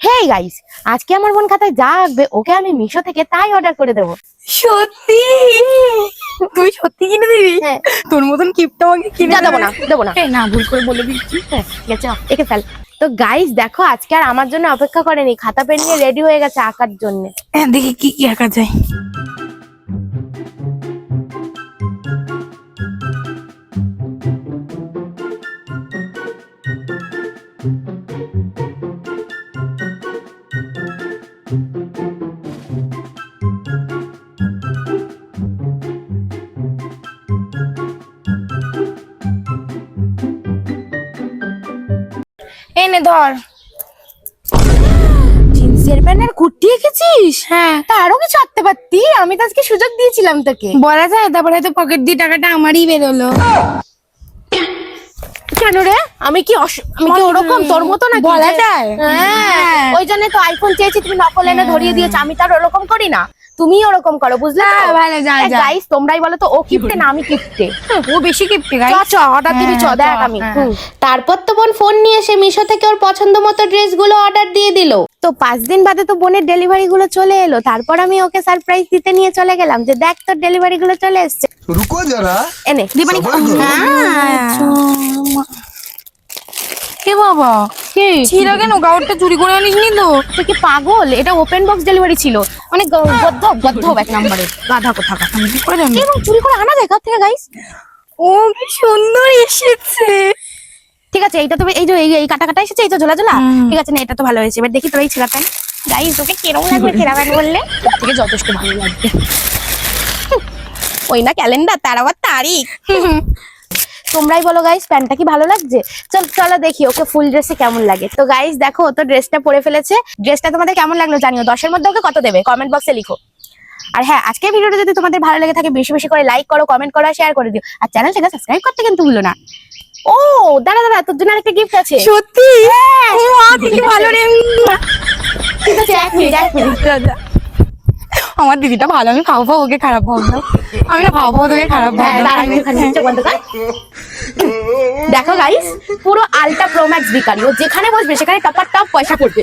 Hey guys, আজকে আমার মন খাতায় যা আসবে ওকে আমি মিশো থেকে তাই অর্ডার করে দেবো। সত্যি? তুই সত্যি কিনে দিবি? হ্যাঁ। তোর মতন কিপটা আমাকে কিনে দেবো না, দেবো না। না, ভুল করে বলে দিচ্ছি। হ্যাঁ, ঠিক আছে, একে ফেল। তো গাইস দেখো, আজকে আর আমার জন্য অপেক্ষা করেনি, খাতা পেন নিয়ে রেডি হয়ে গেছে আঁকার জন্য। হ্যাঁ, দেখি কি কি আঁকা যায়। এনে ধর। জিন্সের প্যান্ট কুর্তি এঁকেছিস? হ্যাঁ, তা আরো কিছু আঁকতে পারতি, আমি তো আজকে সুযোগ দিয়েছিলাম তোকে। বলা যায়? তারপরে হয়তো পকেট দিয়ে টাকাটা আমারই বেরোলো। কেন রে? আমি কি ওরকম তোর মতো না? বলা যায়? হ্যাঁ, ওই জন্য তো আইফোন চেয়েছি, তুমি নকল এনে ধরিয়ে দিয়েছো। আমি তো আর ওরকম করি না, তুমি ওরকম করো, বুঝলে? ভালো, যা যা। গাইস তোমরাই বলো তো, ও কিপটে না আমি কিপটে? ও বেশি কিপটে চ গাইস। চ অর্ডার দিবি, চ দেখ আমি। তারপর তো বোন ফোন নিয়ে এসে মিশো থেকে ওর পছন্দ মতো ড্রেসগুলো অর্ডার দিয়ে দিল। তো 5 দিন বাদে তো বোনের ডেলিভারি গুলো চলে এলো। তারপর আমি ওকে সারপ্রাইজ দিতে নিয়ে চলে গেলাম যে দেখ তোর ডেলিভারি গুলো চলে এসছে। रुको जरा এনে सबर करो। কে বাবা? কি ছিল কেন? কাউরটা চুরি করে আনিসনি তো? তুই কি পাগল? এটা ওপেন বক্স ডেলিভারি ছিল, মানে গদ্ধব এক নম্বরে গাধা কোথাকার। আমি কি করে জানি? এবং চুরি করে আনা যায় কোথা থেকে গাইস? ও কি সুন্দর এসেছে। ঠিক আছে, এইটা তো এই যে এই কাটা কাটা এসেছে, এই যে ঝোলা ঝোলা। ঠিক আছে না, এটা তো ভালো হয়েছে। এবার দেখি তোর এই ছেঁড়া প্যান্ট। গাইস তোকে কিরকম লাগবে ছেঁড়া প্যান্ট বললে? তোকে যথেষ্ট ভালো লাগবে। ওই না ক্যালেন্ডার, তার আবার তারিখ। তোমরাই বলো গাইস, প্যান্টটা কি ভালো লাগছে? চলো দেখি ওকে ফুল ড্রেসে কেমন লাগে। তো গাইস দেখো, ও তো ড্রেসটা পরে ফেলেছে। ড্রেসটা তোমাদের কেমন লাগলো জানিও, 10 এর মধ্যে ওকে কত দেবে কমেন্ট বক্সে লিখো। আর হ্যাঁ, আজকের ভিডিওটা যদি তোমাদের ভালো লেগে থাকে বেশি বেশি করে লাইক করো, কমেন্ট করো, শেয়ার করে দিও। আর চ্যানেলটাকে সাবস্ক্রাইব করতে কিন্তু ভুলো না। ও দাঁড়া দাঁড়া, তোর জন্য আরেকটা গিফট আছে। সত্যি? ও কি ভালো রে। ঠিক আছে, এক মিনিট। আমার দিদিটা ভালো, আমি খাবো পাবো, ওকে খারাপ পাবো না। আমি না খাবো পাবো, তোকে খারাপ পাবো না। দাঁড়া, একটুখানি চোখ বন্ধ কর। দেখো গাইস, পুরো আলট্রা প্রো ম্যাক্স বিকারি, ও যেখানে বসবে সেখানে টপার টপ পয়সা পড়বে।